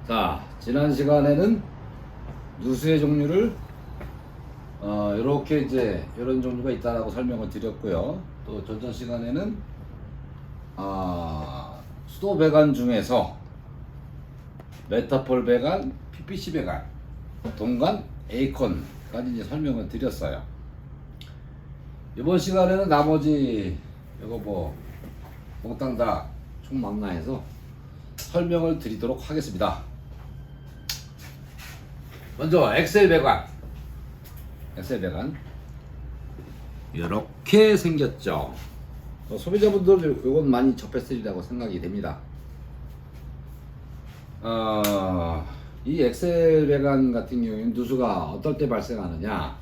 자, 지난 시간에는 누수의 종류를 이렇게 이제 이런 종류가 있다라고 설명을 드렸고요. 또 전전 시간에는 수도 배관 중에서 메타폴 배관, PPC 배관, 동관, 에이콘까지 이제 설명을 드렸어요. 이번 시간에는 나머지 이거 뭐 몽땅 다 총망라해서 설명을 드리도록 하겠습니다. 먼저 엑셀 배관 이렇게 생겼죠. 소비자분들 이건 많이 접했으리라고 생각이 됩니다. 이 엑셀 배관 같은 경우에는 누수가 어떨 때 발생하느냐,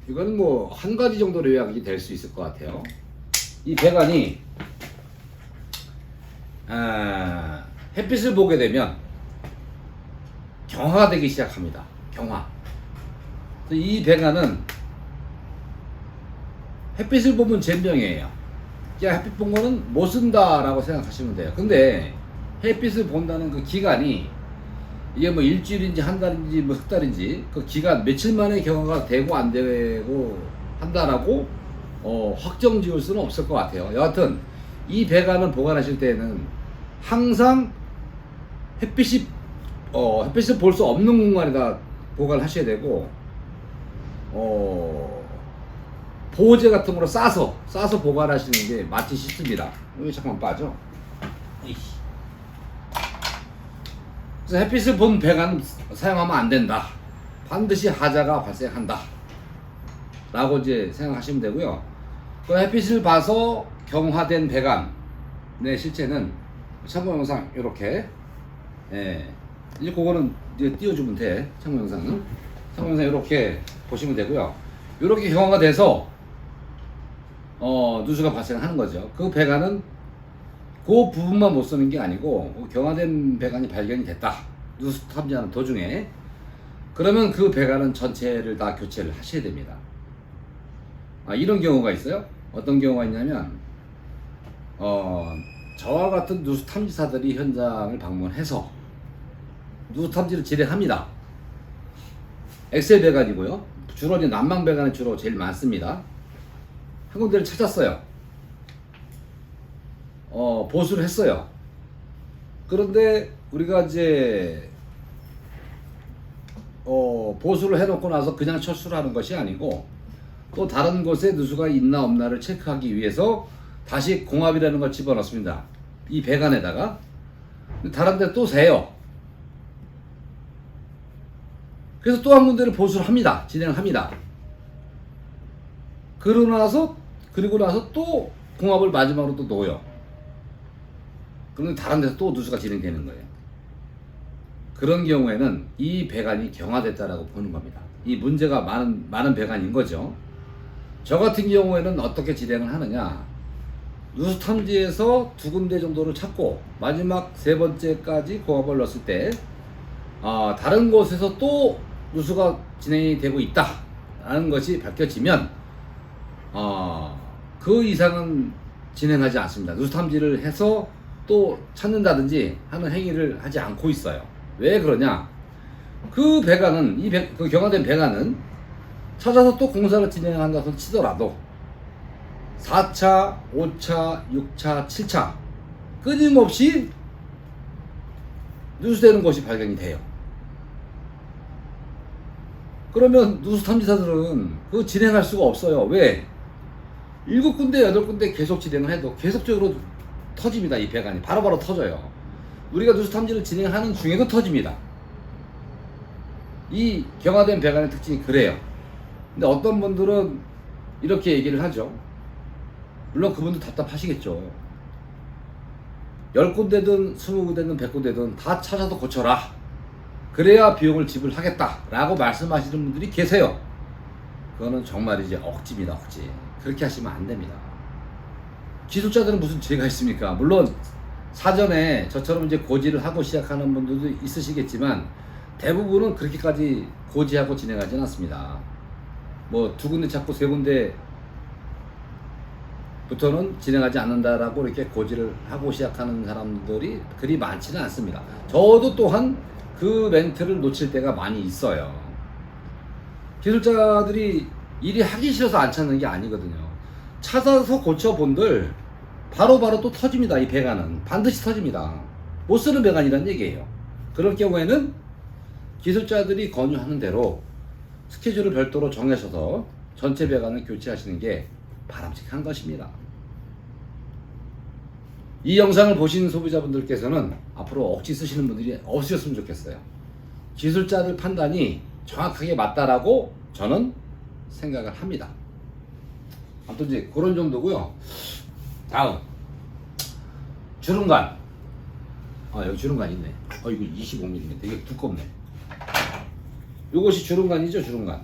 이건 뭐 한 가지 정도로 요약이 될 수 있을 것 같아요. 이 배관이 햇빛을 보게 되면 경화가 되기 시작합니다. 경화. 이 배관은 햇빛을 보면 잼병이에요. 그냥 햇빛 본 거는 못 쓴다라고 생각하시면 돼요. 근데 햇빛을 본다는 그 기간이 이게 뭐 일주일인지 한 달인지 뭐 석 달인지 그 기간 며칠 만에 경화가 되고 안 되고 한다라고 확정 지을 수는 없을 것 같아요. 여하튼 이 배관을 보관하실 때는 항상 햇빛을 볼 수 없는 공간에다 보관하셔야 되고, 보호제 같은 거로 싸서 보관하시는 게 맞지 싶습니다. 여기 잠깐만 빠져. 그래서 햇빛을 본 배관 사용하면 안 된다. 반드시 하자가 발생한다. 라고 이제 생각하시면 되고요. 그 햇빛을 봐서 경화된 배관의 실체는 참고 영상 이렇게, 이제 그거는 이제 띄워주면 돼. 참고 영상은 이렇게 보시면 되고요. 이렇게 경화가 돼서 누수가 발생하는 거죠. 그 배관은 그 부분만 못 쓰는 게 아니고 경화된 배관이 발견이 됐다. 누수 탐지하는 도중에, 그러면 그 배관은 전체를 다 교체를 하셔야 됩니다. 이런 경우가 있어요. 어떤 경우가 있냐면 저와 같은 누수 탐지사들이 현장을 방문해서 누수 탐지를 진행합니다. 엑셀 배관이고요. 주로 이제 난방 배관이 주로 제일 많습니다. 한 군데를 찾았어요. 보수를 했어요. 그런데 우리가 이제 보수를 해놓고 나서 그냥 철수를 하는 것이 아니고 또 다른 곳에 누수가 있나 없나를 체크하기 위해서 다시 공압이라는 걸 집어넣습니다. 이 배관에다가. 다른 데 또 세요. 그래서 또 한 군데를 보수를 합니다. 진행을 합니다. 그리고 나서 또 공압을 마지막으로 또 넣어요. 그런데 다른 데서 또 누수가 진행되는 거예요. 그런 경우에는 이 배관이 경화됐다라고 보는 겁니다. 이 문제가 많은 배관인 거죠. 저 같은 경우에는 어떻게 진행을 하느냐, 누수 탐지에서 두 군데 정도를 찾고 마지막 세 번째까지 공압을 넣었을 때 다른 곳에서 또 누수가 진행이 되고 있다 라는 것이 밝혀지면 그 이상은 진행하지 않습니다. 누수 탐지를 해서 또 찾는다든지 하는 행위를 하지 않고 있어요. 왜 그러냐, 그 배관은 그 경화된 배관은 찾아서 또 공사를 진행한다고 치더라도 4차, 5차, 6차, 7차 끊임없이 누수되는 것이 발견이 돼요. 그러면 누수 탐지사들은 그거 진행할 수가 없어요. 왜? 7군데, 8군데 계속 진행을 해도 계속적으로 터집니다. 이 배관이 바로바로 터져요. 우리가 누수 탐지를 진행하는 중에도 터집니다. 이 경화된 배관의 특징이 그래요. 근데 어떤 분들은 이렇게 얘기를 하죠. 물론 그분도 답답하시겠죠. 10군데든 20군데든 100군데든 다 찾아서 고쳐라. 그래야 비용을 지불하겠다 라고 말씀하시는 분들이 계세요. 그거는 정말 이제 억지입니다. 억지. 그렇게 하시면 안 됩니다. 기술자들은 무슨 죄가 있습니까? 물론 사전에 저처럼 이제 고지를 하고 시작하는 분들도 있으시겠지만 대부분은 그렇게까지 고지하고 진행하지는 않습니다. 뭐 두 군데 찾고 세 군데 부터는 진행하지 않는다라고 이렇게 고지를 하고 시작하는 사람들이 그리 많지는 않습니다. 저도 또한 그 멘트를 놓칠 때가 많이 있어요. 기술자들이 일이 하기 싫어서 안 찾는 게 아니거든요. 찾아서 고쳐본들 바로바로 또 터집니다. 이 배관은 반드시 터집니다. 못 쓰는 배관이란 얘기예요. 그럴 경우에는 기술자들이 권유하는 대로 스케줄을 별도로 정하셔서 전체 배관을 교체하시는 게 바람직한 것입니다. 이 영상을 보신 소비자분들께서는 앞으로 억지 쓰시는 분들이 없으셨으면 좋겠어요. 기술자들 판단이 정확하게 맞다라고 저는 생각을 합니다. 아무튼 이제 그런 정도고요. 다음 주름관. 여기 주름관 있네. 이거 25mm 되게 두껍네. 이것이 주름관이죠. 주름관.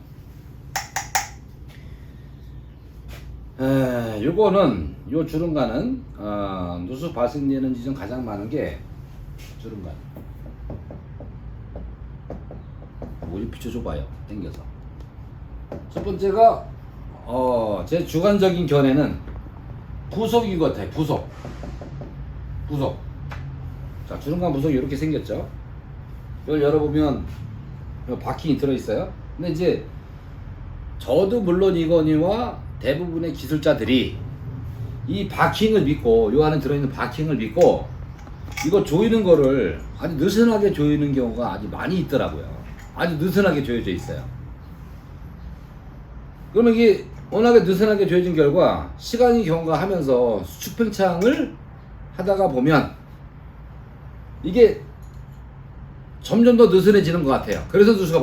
요거는 요 주름관은 누수 발생되는 지점 가장 많은 게 주름관. 뭐좀 비춰줘봐요. 당겨서. 첫 번째가 제 주관적인 견해는 부속인 것 같아요. 부속. 자, 주름관 부속이 이렇게 생겼죠. 이걸 열어보면 바킹이 들어있어요. 근데 이제 저도 물론 이거니와 대부분의 기술자들이 이 바킹을 믿고, 요 안에 들어있는 바킹을 믿고 이거 조이는 거를 아주 느슨하게 조이는 경우가 아주 많이 있더라고요. 아주 느슨하게 조여져 있어요. 그러면 이게 워낙에 느슨하게 조여진 결과 시간이 경과하면서 수축 팽창을 하다가 보면 이게 점점 더 느슨해지는 것 같아요. 그래서 누수가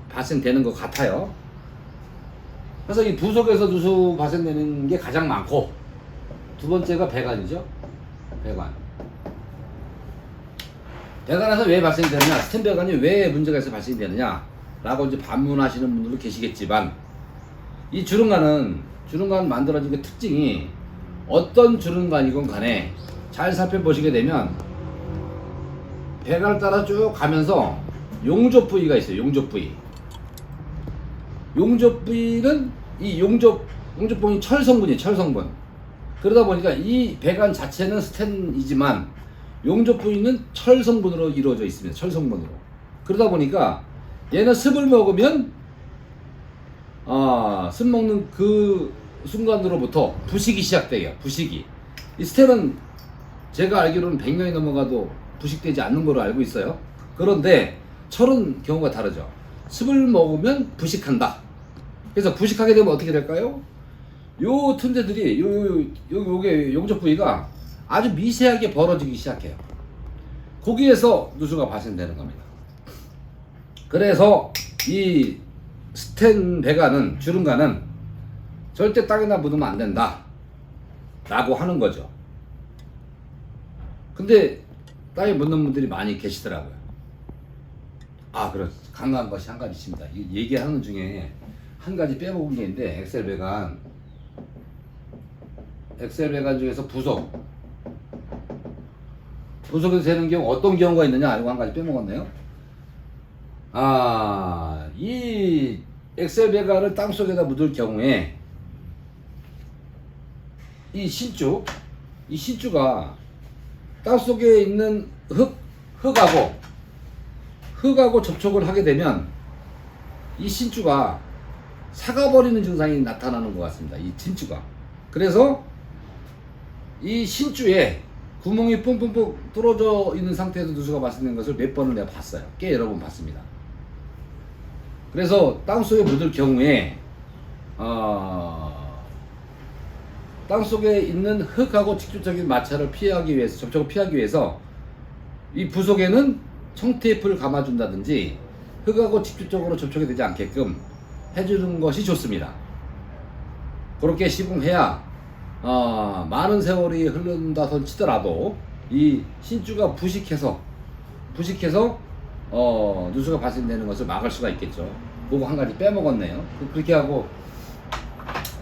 발생되는 것 같아요. 그래서 이 부속에서 누수 발생되는 게 가장 많고, 두 번째가 배관이죠. 배관에서 왜 발생되느냐, 스텐 배관이 왜 문제가 있어서 발생되느냐 라고 이제 반문하시는 분들도 계시겠지만, 이 주름관 만들어진 그 특징이 어떤 주름관이건 간에 잘 살펴보시게 되면 배관을 따라 쭉 가면서 용접 부위가 있어요. 용접 부위는 이 용접 부위는 철성분이에요. 철성분. 그러다 보니까 이 배관 자체는 스텐이지만 용접 부위는 철성분으로 이루어져 있습니다. 철성분으로. 그러다 보니까 얘는 습을 먹으면 습 먹는 그 순간으로부터 부식이 시작돼요. 부식이. 이 스텐은 제가 알기로는 100년이 넘어가도 부식되지 않는 걸로 알고 있어요. 그런데 철은 경우가 다르죠. 습을 먹으면 부식한다. 그래서 부식하게 되면 어떻게 될까요? 요 틈새들이 요게 용접 부위가 아주 미세하게 벌어지기 시작해요. 거기에서 누수가 발생되는 겁니다. 그래서 이 스텐 배관은, 주름관은 절대 땅에다 묻으면 안 된다 라고 하는 거죠. 근데 땅에 묻는 분들이 많이 계시더라고요. 그렇죠. 강조한 것이 한 가지 있습니다. 얘기하는 중에 한 가지 빼먹은 게 있는데, 엑셀 배관 중에서 부속에서 되는 경우 어떤 경우가 있느냐, 알고 한 가지 빼먹었네요. 이 엑셀 배관을 땅속에다 묻을 경우에 이 신주가 땅속에 있는 흙하고 접촉을 하게 되면 이 신주가 삭아버리는 증상이 나타나는 것 같습니다. 이 신주가. 그래서 이 신주에 구멍이 뽕뽕뽕 뚫어져 있는 상태에서 누수가 발생된 것을 몇 번을 내가 봤어요. 꽤 여러 번 봤습니다. 그래서 땅속에 묻을 경우에 땅속에 있는 흙하고 직접적인 마찰을 접촉을 피하기 위해서 이 부속에는 청테이프를 감아준다든지 흙하고 직접적으로 접촉이 되지 않게끔 해주는 것이 좋습니다. 그렇게 시공해야 많은 세월이 흐른다선 치더라도 이 신주가 부식해서 누수가 발생되는 것을 막을 수가 있겠죠. 그거 한 가지 빼먹었네요. 그렇게 하고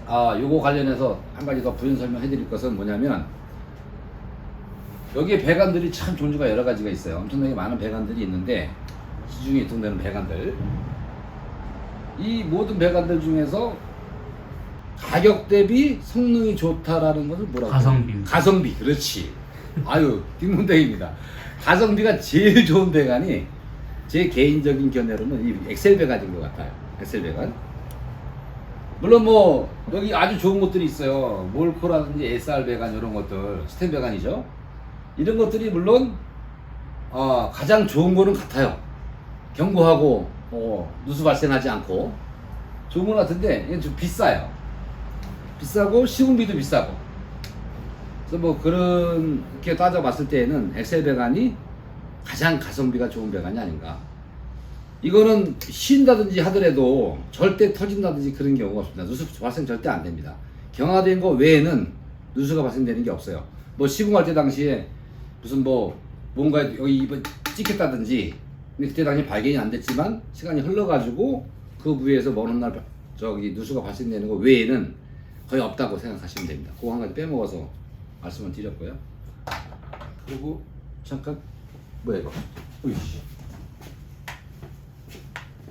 요거 관련해서 한 가지 더 부연 설명해 드릴 것은 뭐냐면, 여기에 배관들이 참 종류가 여러 가지가 있어요. 엄청나게 많은 배관들이 있는데, 시중에 유통되는 배관들, 이 모든 배관들 중에서 가격 대비 성능이 좋다라는 것을 뭐라고? 가성비. 가성비. 그렇지. 아유, 딩동댕입니다. 가성비가 제일 좋은 배관이 제 개인적인 견해로는 이 엑셀 배관인 것 같아요. 엑셀 배관. 물론 뭐 여기 아주 좋은 것들이 있어요. 몰코라든지 SR 배관 이런 것들, 스텐 배관이죠. 이런 것들이 물론 가장 좋은 거는 같아요. 견고하고 누수 발생하지 않고 좋은 것 같은데 이건 좀 비싸요. 비싸고 시공비도 비싸고. 그래서 뭐 그렇게 따져봤을 때에는 엑셀 배관이 가장 가성비가 좋은 배관이 아닌가. 이거는 쉰다든지 하더라도 절대 터진다든지 그런 경우가 없습니다. 누수 발생 절대 안 됩니다. 경화된 거 외에는 누수가 발생되는 게 없어요. 뭐 시공할 때 당시에 무슨 뭐 뭔가 여기 입을 찍혔다든지, 근데 그때 당시 발견이 안 됐지만 시간이 흘러가지고 그 부위에서 먼 훗날 누수가 발생되는 거 외에는 거의 없다고 생각하시면 됩니다. 그거 한 가지 빼먹어서 말씀을 드렸고요. 그리고 잠깐 뭐야 이거? 으이씨.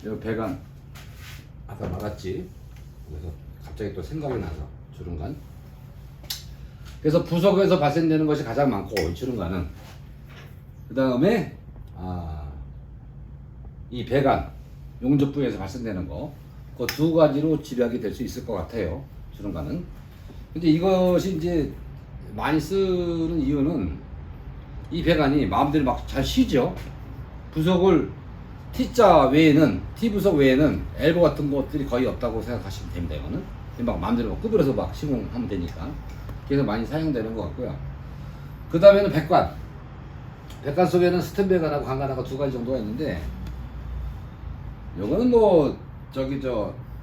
이 배관 아까 말았지. 그래서 갑자기 또 생각이 나서 주름관. 그래서 부속에서 발생되는 것이 가장 많고 이 주름관은. 그 다음에 이 배관 용접 부위에서 발생되는 거, 그 두 가지로 치료하게 될 수 있을 것 같아요. 주름관은. 근데 이것이 이제 많이 쓰는 이유는 이 배관이 마음대로 막 잘 쉬죠. 부속을 T자 외에는, T부속 외에는 엘보 같은 것들이 거의 없다고 생각하시면 됩니다. 이거는 막 마음대로 막 구부려서 막 시공하면 되니까. 그래서 많이 사용되는 것 같고요. 그 다음에는 백관. 백관 속에는 스텐 배관하고 강관하고 두 가지 정도가 있는데, 요거는 뭐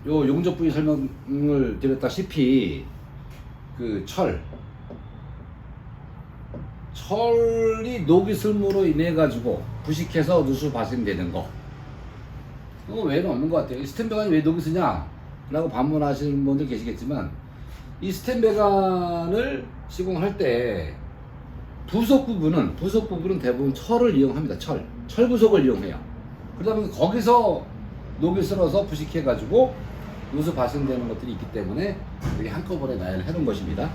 요 용접 부위 설명을 드렸다시피 그 철이 녹이 슬므로 인해 가지고 부식해서 누수 발생되는 거, 그거 외에는 없는 것 같아요. 이 스텐 배관이 왜 녹이 쓰냐 라고 반문하시는 분들 계시겠지만, 이 스텐 배관을 시공할 때 부속 부분은 대부분 철을 이용합니다. 철 부속을 이용해요. 그러다 보니 거기서 녹이 슬어서 부식해 가지고 누수 발생되는 것들이 있기 때문에 여기 한꺼번에 나열을 해놓은 것입니다.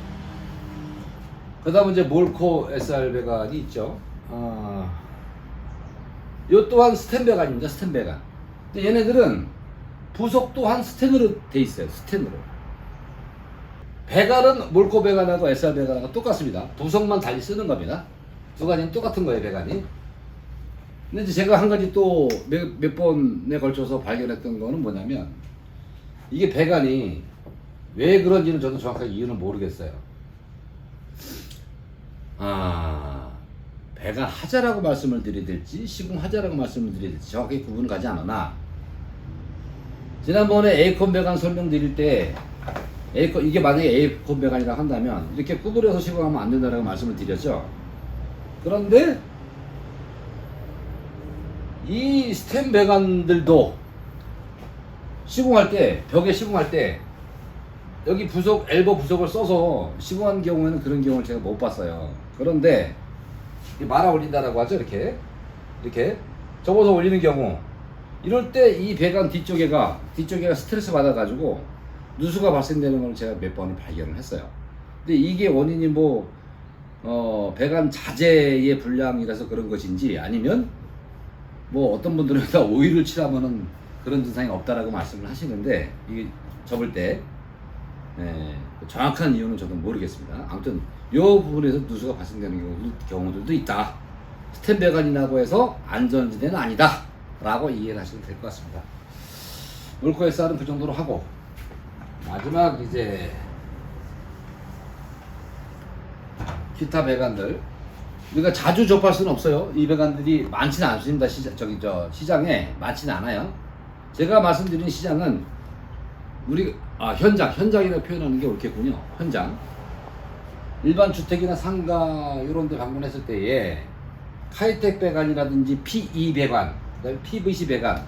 그 다음에 이제 몰코 SR 배관이 있죠. 이 또한 스텐 배관입니다. 스텐 배관. 근데 얘네들은 부속 또한 스텐으로 돼 있어요. 스텐으로. 배관은 몰코 배관하고 SR 배관하고 똑같습니다. 부속만 달리 쓰는 겁니다. 두 가지는 똑같은 거예요, 배관이. 근데 이제 제가 한 가지 또 몇 번에 걸쳐서 발견했던 거는 뭐냐면, 이게 배관이 왜 그런지는 저도 정확하게 이유는 모르겠어요. 배관 하자라고 말씀을 드려야 될지 시공 하자라고 말씀을 드려야 될지 정확하게 구분을 가지 않으나, 지난번에 에어컨 배관 설명드릴 때 이게 만약에 에어컨 배관이라고 한다면 이렇게 구부려서 시공하면 안 된다라고 말씀을 드렸죠. 그런데 이 스텐 배관들도 시공할 때, 벽에 시공할 때 여기 엘보 부속을 써서 시공한 경우에는 그런 경우를 제가 못 봤어요. 그런데 말아 올린다라고 하죠. 이렇게 접어서 올리는 경우, 이럴 때 이 배관 뒤쪽에가 스트레스 받아 가지고 누수가 발생되는 걸 제가 몇 번을 발견을 했어요. 근데 이게 원인이 배관 자재의 불량이라서 그런 것인지, 아니면 뭐 어떤 분들은 오일을 칠하면은 그런 증상이 없다라고 말씀을 하시는데, 이게 접을 때 정확한 이유는 저도 모르겠습니다. 아무튼 이 부분에서 누수가 발생되는 경우들도 있다. 스텐 배관이라고 해서 안전지대는 아니다 라고 이해를 하시면 될 것 같습니다. 몰코 SR은 그 정도로 하고, 마지막 이제 기타 배관들, 우리가 자주 접할 수는 없어요. 이 배관들이 많지는 않습니다. 시장에 많지는 않아요. 제가 말씀드린 시장은 현장이라고 표현하는 게 옳겠군요. 현장. 일반 주택이나 상가 이런 데 방문했을 때에 카이텍 배관이라든지 PE 배관, 그다음에 PVC 배관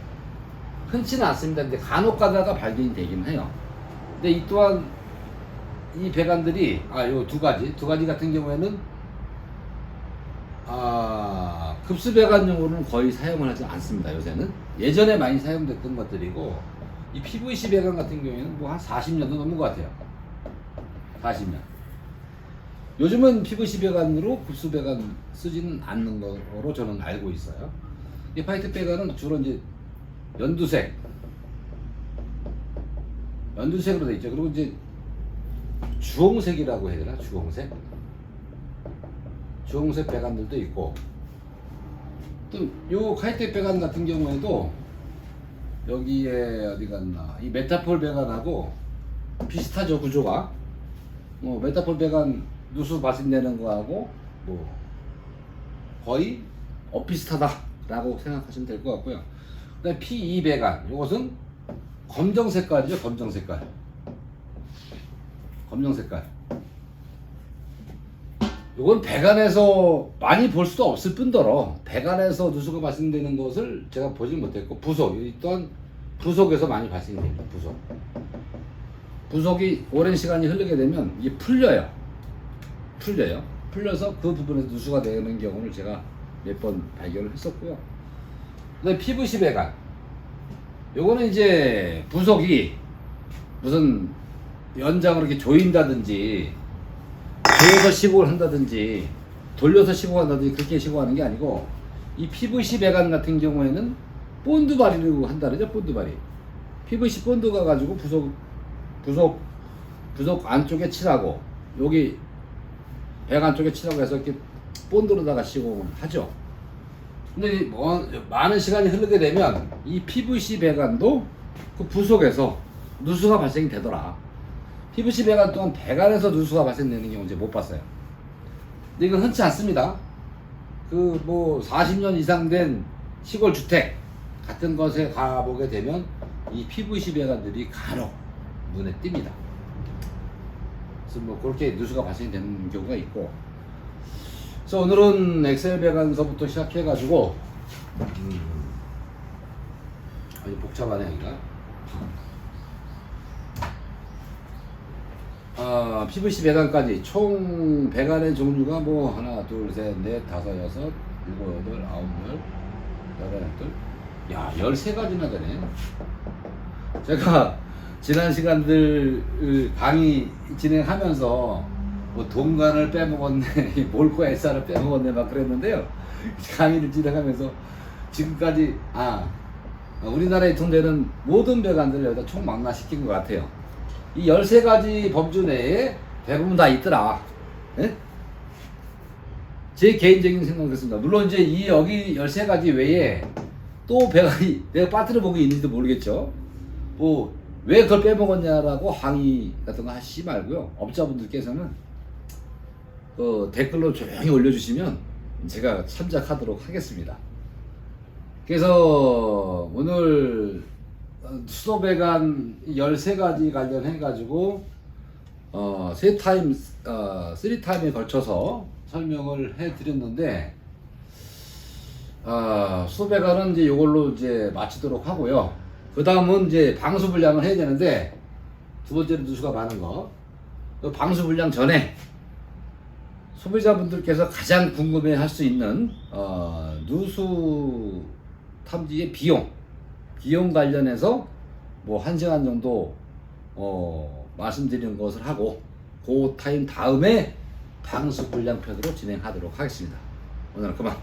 흔치는 않습니다. 근데 간혹 가다가 발견이 되긴 해요. 근데 이 또한 이 배관들이 요 두 가지 같은 경우에는 급수 배관용으로는 거의 사용을 하지 않습니다. 요새는. 예전에 많이 사용됐던 것들이고, 이 PVC 배관 같은 경우에는 뭐 한 40년도 넘은 것 같아요. 40년. 요즘은 PVC 배관으로 급수 배관 쓰지는 않는 거로 저는 알고 있어요. 이 화이트 배관은 주로 이제 연두색으로 돼 있죠. 그리고 이제 주홍색이라고 해야 되나? 주홍색 배관들도 있고, 또 요 화이트 배관 같은 경우에도 여기에 어디 갔나, 이 메타폴 배관하고 비슷하죠, 구조가. 메타폴 배관 누수 발생되는 거하고 뭐 거의 비슷하다라고 생각하시면 될 것 같고요. 그다음에 P2 배관, 이것은 검정 색깔이죠, 검정 색깔. 이건 배관에서 많이 볼 수도 없을 뿐더러 배관에서 누수가 발생되는 것을 제가 보지 못했고, 부속, 이 또한 부속에서 많이 발생됩니다. 부속이 오랜 시간이 흐르게 되면 이게 풀려서 그 부분에서 누수가 되는 경우를 제가 몇 번 발견을 했었고요. 그다음에 PVC 배관, 요거는 이제 부속이 무슨 연장으로 이렇게 조인다든지 조여서 시공을 한다든지 돌려서 시공한다든지 그렇게 시공하는 게 아니고, 이 PVC 배관 같은 경우에는 본드바리로 한다 그러죠. 본드바리, PVC 본드가 가지고 부속 안쪽에 칠하고 여기 배관 쪽에 칠하고 해서 이렇게 본드로다가 시공을 하죠. 근데 뭐 많은 시간이 흐르게 되면 이 PVC 배관도 그 부속에서 누수가 발생이 되더라. PVC 배관 또한 배관에서 누수가 발생되는 경우 이제 못 봤어요. 근데 이건 흔치 않습니다. 그 뭐 40년 이상 된 시골 주택 같은 것에 가보게 되면 이 PVC 배관들이 간혹 눈에 띕니다. 그래서 뭐 그렇게 누수가 발생되는 경우가 있고, 그래서 오늘은 엑셀 배관서부터 시작해가지고 아주 복잡하네 여기가. PVC 배관까지 총 배관의 종류가 뭐 하나, 둘, 셋, 넷, 다섯, 여섯, 일곱, 여덟, 아홉, 야 13가지나 되네. 제가 지난 시간들 강의 진행하면서 뭐 동간을 빼먹었네, 몰코 SR을 빼먹었네 막 그랬는데요. 강의를 진행하면서 지금까지 우리나라에 유통되는 모든 배관들을 여기다 총 망라시킨 것 같아요. 이 13가지 범주 내에 대부분 다 있더라. 예? 제 개인적인 생각은 그렇습니다. 물론 이제 이 여기 13가지 외에 또 배관이 내가 빠뜨려 본 게 있는지도 모르겠죠. 뭐 왜 그걸 빼먹었냐라고 항의 같은 거 하시지 말고요. 업자분들께서는 댓글로 조용히 올려주시면 제가 참작하도록 하겠습니다. 그래서 오늘 수도배관 13가지 관련해 가지고 3타임에 걸쳐서 설명을 해 드렸는데, 수도배관은 이제 이걸로 이제 마치도록 하고요. 그 다음은 이제 방수 불량을 해야 되는데, 두 번째로 누수가 많은 거, 방수 불량 전에 소비자분들께서 가장 궁금해 할 수 있는 누수 탐지의 비용 관련해서 뭐 1시간 정도 말씀드리는 것을 하고, 그 타임 다음에 방수 불량 편으로 진행하도록 하겠습니다. 오늘은 그만.